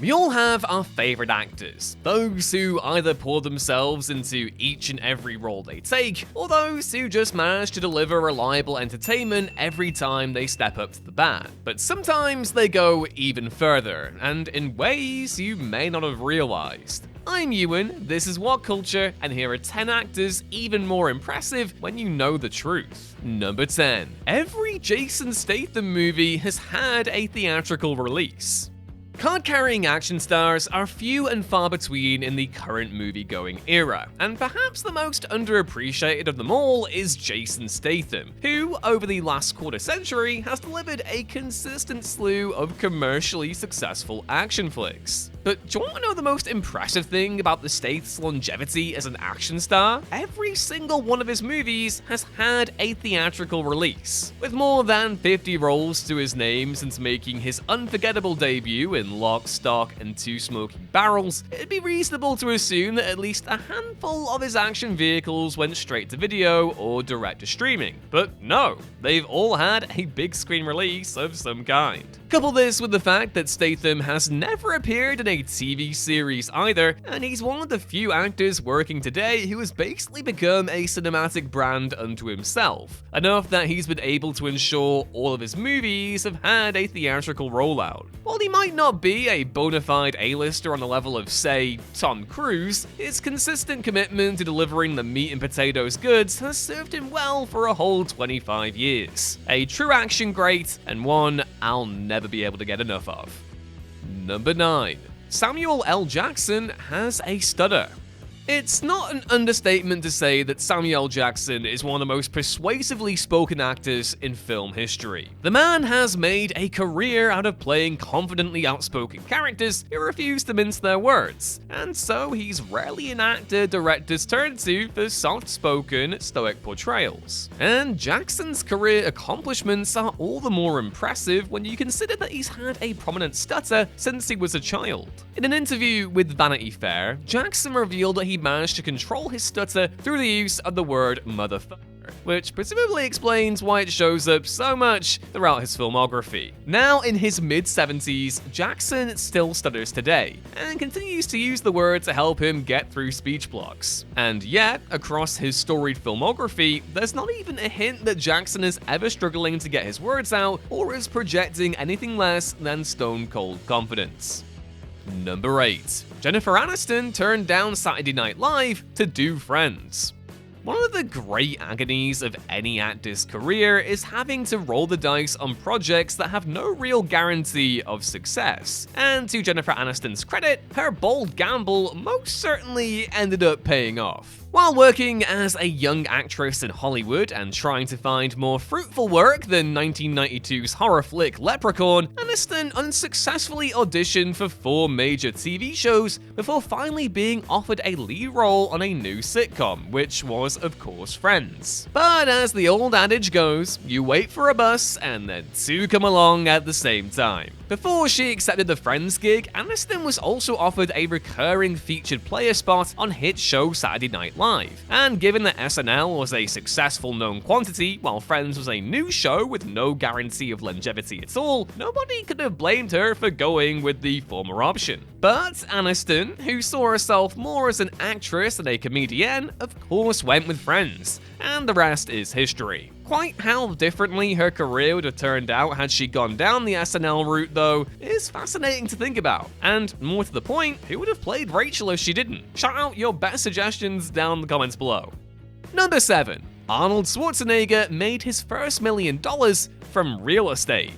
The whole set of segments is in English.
We all have our favorite actors, those who either pour themselves into each and every role they take, or those who just manage to deliver reliable entertainment every time they step up to the bat. But sometimes they go even further, and in ways you may not have realized. I'm Ewan, this is What Culture, and here are 10 actors even more impressive when you know the truth. Number 10. Every Jason Statham movie has had a theatrical release. Card-carrying action stars are few and far between in the current movie-going era, and perhaps the most underappreciated of them all is Jason Statham, who, over the last quarter century, has delivered a consistent slew of commercially successful action flicks. But do you want to know the most impressive thing about the Stath's longevity as an action star? Every single one of his movies has had a theatrical release. With more than 50 roles to his name since making his unforgettable debut in Lock, Stock, and Two Smoking Barrels, it'd be reasonable to assume that at least a handful of his action vehicles went straight to video or direct to streaming. But no, they've all had a big screen release of some kind. Couple this with the fact that Statham has never appeared in a TV series either, and he's one of the few actors working today who has basically become a cinematic brand unto himself, enough that he's been able to ensure all of his movies have had a theatrical rollout. While he might not be a bona fide A-lister on the level of, say, Tom Cruise, his consistent commitment to delivering the meat and potatoes goods has served him well for a whole 25 years. A true action great, and one I'll never be able to get enough of. Number 9. Samuel L. Jackson has a stutter. It's not an understatement to say that Samuel L. Jackson is one of the most persuasively spoken actors in film history. The man has made a career out of playing confidently outspoken characters who refuse to mince their words, and so he's rarely an actor directors turn to for soft-spoken, stoic portrayals. And Jackson's career accomplishments are all the more impressive when you consider that he's had a prominent stutter since he was a child. In an interview with Vanity Fair, Jackson revealed that he managed to control his stutter through the use of the word motherfucker, which presumably explains why it shows up so much throughout his filmography. Now in his mid-70s, Jackson still stutters today, and continues to use the word to help him get through speech blocks. And yet, across his storied filmography, there's not even a hint that Jackson is ever struggling to get his words out, or is projecting anything less than stone-cold confidence. Number 8. Jennifer Aniston turned down Saturday Night Live to do Friends. One of the great agonies of any actor's career is having to roll the dice on projects that have no real guarantee of success. And to Jennifer Aniston's credit, her bold gamble most certainly ended up paying off. While working as a young actress in Hollywood and trying to find more fruitful work than 1992's horror flick Leprechaun, Aniston unsuccessfully auditioned for 4 major TV shows before finally being offered a lead role on a new sitcom, which was, of course, Friends. But as the old adage goes, you wait for a bus and then 2 come along at the same time. Before she accepted the Friends gig, Aniston was also offered a recurring featured player spot on hit show Saturday Night Live. And given that SNL was a successful known quantity, while Friends was a new show with no guarantee of longevity at all, nobody could have blamed her for going with the former option. But Aniston, who saw herself more as an actress than a comedian, of course went with Friends, and the rest is history. Quite how differently her career would have turned out had she gone down the SNL route, though, is fascinating to think about. And more to the point, who would have played Rachel if she didn't? Shout out your best suggestions down in the comments below. Number 7. Arnold Schwarzenegger made his first $1 million from real estate.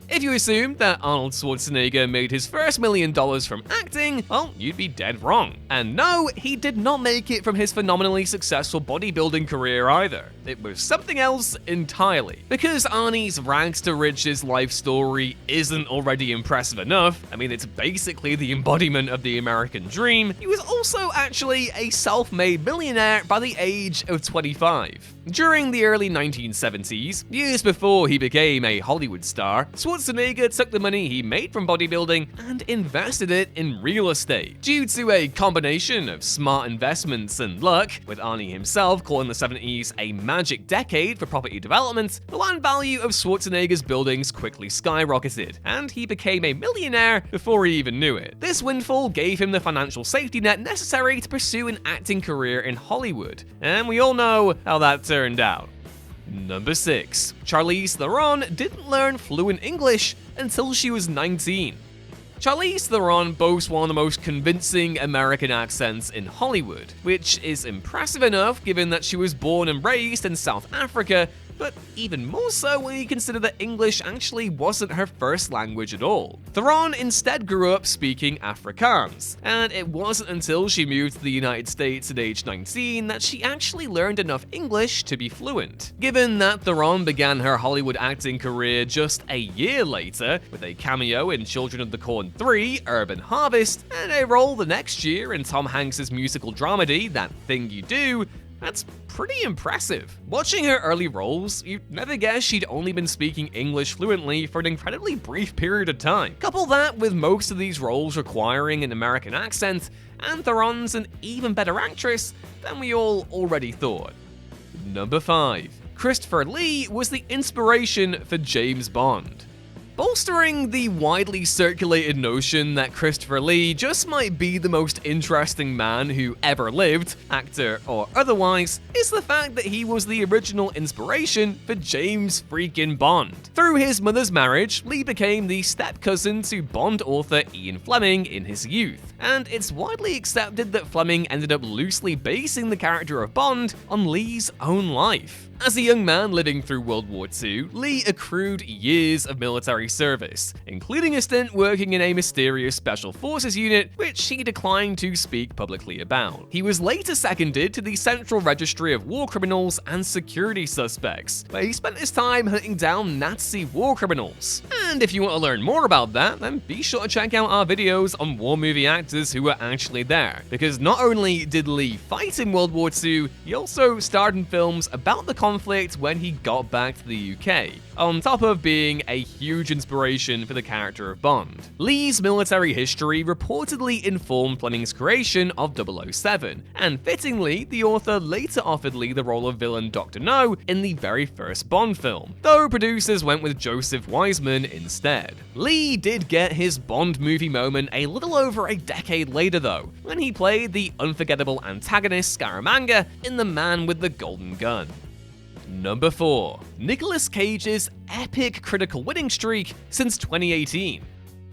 If you assumed that Arnold Schwarzenegger made his first $1 million from acting, well, you'd be dead wrong. And no, he did not make it from his phenomenally successful bodybuilding career either. It was something else entirely. Because Arnie's rags to riches life story isn't already impressive enough, I mean, it's basically the embodiment of the American dream, he was also actually a self-made millionaire by the age of 25. During the early 1970s, years before he became a Hollywood star, Schwarzenegger took the money he made from bodybuilding and invested it in real estate. Due to a combination of smart investments and luck, with Arnie himself calling the 70s a tragic decade for property development, the land value of Schwarzenegger's buildings quickly skyrocketed, and he became a millionaire before he even knew it. This windfall gave him the financial safety net necessary to pursue an acting career in Hollywood, and we all know how that turned out. Number 6. Charlize Theron didn't learn fluent English until she was 19. Charlize Theron boasts one of the most convincing American accents in Hollywood, which is impressive enough given that she was born and raised in South Africa, but even more so when you consider that English actually wasn't her first language at all. Theron instead grew up speaking Afrikaans, and it wasn't until she moved to the United States at age 19 that she actually learned enough English to be fluent. Given that Theron began her Hollywood acting career just a year later, with a cameo in Children of the Corn 3, Urban Harvest, and a role the next year in Tom Hanks' musical dramedy, That Thing You Do, that's pretty impressive. Watching her early roles, you'd never guess she'd only been speaking English fluently for an incredibly brief period of time. Couple that with most of these roles requiring an American accent, and Theron's an even better actress than we all already thought. Number 5. Christopher Lee was the inspiration for James Bond. Bolstering the widely circulated notion that Christopher Lee just might be the most interesting man who ever lived, actor or otherwise, is the fact that he was the original inspiration for James freaking Bond. Through his mother's marriage, Lee became the step-cousin to Bond author Ian Fleming in his youth, and it's widely accepted that Fleming ended up loosely basing the character of Bond on Lee's own life. As a young man living through World War II, Lee accrued years of military service, including a stint working in a mysterious special forces unit, which he declined to speak publicly about. He was later seconded to the Central Registry of War Criminals and Security Suspects, where he spent his time hunting down Nazi war criminals. And if you want to learn more about that, then be sure to check out our videos on war movie actors who were actually there, because not only did Lee fight in World War II, he also starred in films about the conflict when he got back to the UK, on top of being a huge inspiration for the character of Bond. Lee's military history reportedly informed Fleming's creation of 007, and fittingly, the author later offered Lee the role of villain Dr. No in the very first Bond film, though producers went with Joseph Wiseman instead. Lee did get his Bond movie moment a little over a decade later though, when he played the unforgettable antagonist Scaramanga in The Man with the Golden Gun. Number 4. Nicolas Cage's epic critical winning streak since 2018.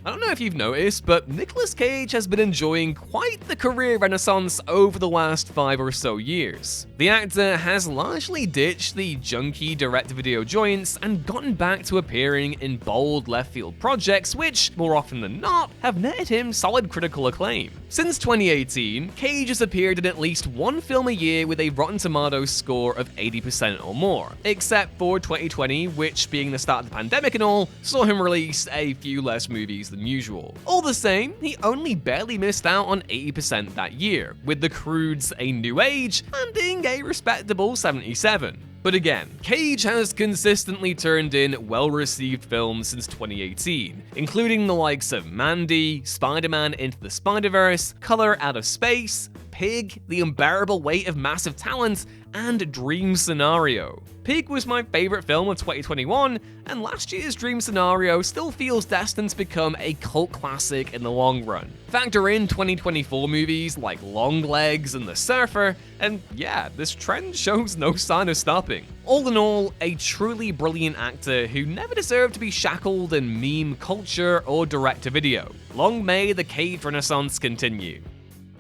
I don't know if you've noticed, but Nicolas Cage has been enjoying quite the career renaissance over the last 5 or so years. The actor has largely ditched the junky direct-to-video joints and gotten back to appearing in bold left-field projects which, more often than not, have netted him solid critical acclaim. Since 2018, Cage has appeared in at least one film a year with a Rotten Tomatoes score of 80% or more, except for 2020, which, being the start of the pandemic and all, saw him release a few less movies than usual. All the same, he only barely missed out on 80% that year, with The Croods: A New Age landing a respectable 77. But again, Cage has consistently turned in well-received films since 2018, including the likes of Mandy, Spider-Man Into the Spider-Verse, Color Out of Space, Pig, The Unbearable Weight of Massive Talent, and Dream Scenario. Pig was my favorite film of 2021, and last year's Dream Scenario still feels destined to become a cult classic in the long run. Factor in 2024 movies like Longlegs and The Surfer, and yeah, this trend shows no sign of stopping. All in all, a truly brilliant actor who never deserved to be shackled in meme culture or direct-to-video. Long may the Cage renaissance continue.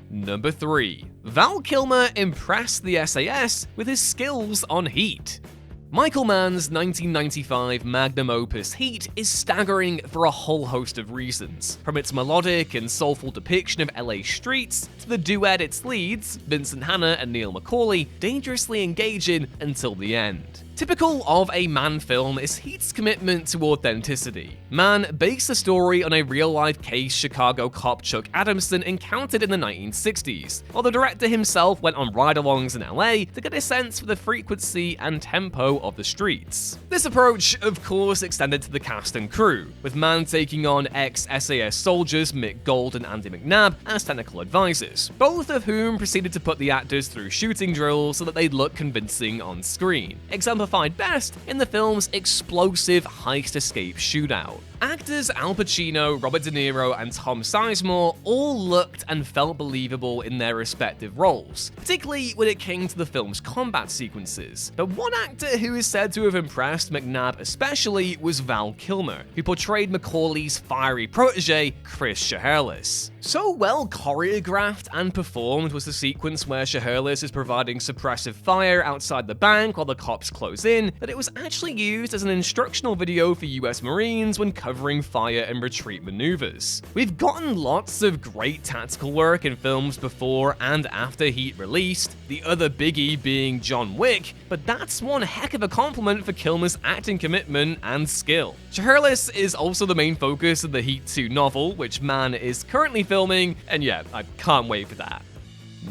Number 3. Val Kilmer impressed the SAS with his skills on Heat. Michael Mann's 1995 magnum opus Heat is staggering for a whole host of reasons, from its melodic and soulful depiction of LA streets to the duet its leads, Vincent Hanna and Neil McCauley, dangerously engaging until the end. Typical of a Mann film is Heat's commitment to authenticity. Mann based the story on a real-life case Chicago cop Chuck Adamson encountered in the 1960s, while the director himself went on ride-alongs in LA to get a sense for the frequency and tempo of the streets. This approach, of course, extended to the cast and crew, with Mann taking on ex-SAS soldiers Mick Gold and Andy McNabb as technical advisors, both of whom proceeded to put the actors through shooting drills so that they'd look convincing on screen, exemplified best in the film's explosive heist escape shootout. Actors Al Pacino, Robert De Niro, and Tom Sizemore all looked and felt believable in their respective roles, particularly when it came to the film's combat sequences. But one actor who is said to have impressed McNabb especially was Val Kilmer, who portrayed Macaulay's fiery protege, Chris Shiherlis. So well choreographed and performed was the sequence where Shiherlis is providing suppressive fire outside the bank while the cops close in that it was actually used as an instructional video for US Marines when covering fire and retreat maneuvers. We've gotten lots of great tactical work in films before and after Heat released, the other biggie being John Wick, but that's one heck of a compliment for Kilmer's acting commitment and skill. Shiherlis is also the main focus of the Heat 2 novel, which Mann is currently filming, and yeah, I can't wait for that.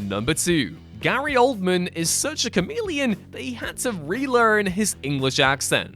Number 2. Gary Oldman is such a chameleon that he had to relearn his English accent.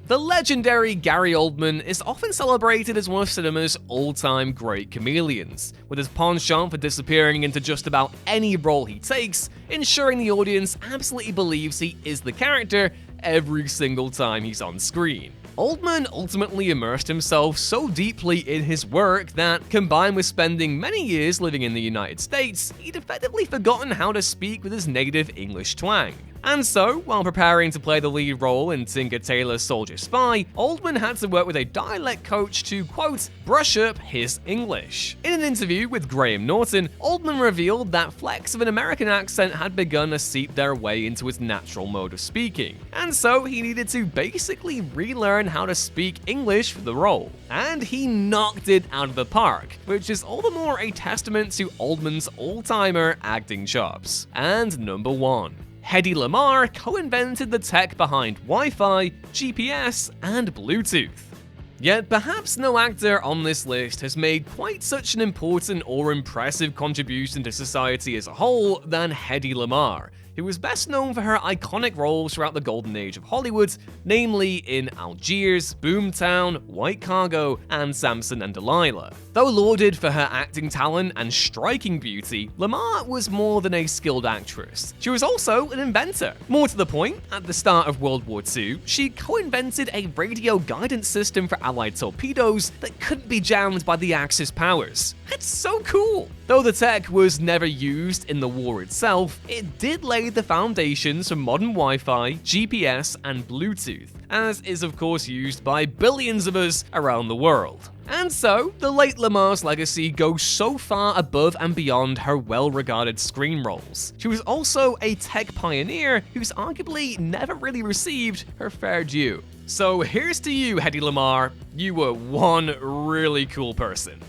The legendary Gary Oldman is often celebrated as one of cinema's all-time great chameleons, with his penchant for disappearing into just about any role he takes, ensuring the audience absolutely believes he is the character every single time he's on screen. Oldman ultimately immersed himself so deeply in his work that, combined with spending many years living in the United States, he'd effectively forgotten how to speak with his native English twang. And so, while preparing to play the lead role in Tinker Tailor Soldier Spy, Oldman had to work with a dialect coach to, quote, brush up his English. In an interview with Graham Norton, Oldman revealed that flecks of an American accent had begun to seep their way into his natural mode of speaking, and so he needed to basically relearn how to speak English for the role. And he knocked it out of the park, which is all the more a testament to Oldman's all-timer acting chops. And number 1. Heddy Lamar co-invented the tech behind Wi-Fi, GPS, and Bluetooth. Yet perhaps no actor on this list has made quite such an important or impressive contribution to society as a whole than Heddy Lamar, who was best known for her iconic roles throughout the golden age of Hollywood, namely in Algiers, Boomtown, White Cargo, and Samson and Delilah. Though lauded for her acting talent and striking beauty, Lamar was more than a skilled actress. She was also an inventor. More to the point, at the start of World War II, she co-invented a radio guidance system for Allied torpedoes that couldn't be jammed by the Axis powers. It's so cool! Though the tech was never used in the war itself, it did lay the foundations for modern Wi-Fi, GPS, and Bluetooth, as is of course used by billions of us around the world. And so, the late Lamar's legacy goes so far above and beyond her well-regarded screen roles. She was also a tech pioneer who's arguably never really received her fair due. So here's to you, Heddy Lamar. You were one really cool person.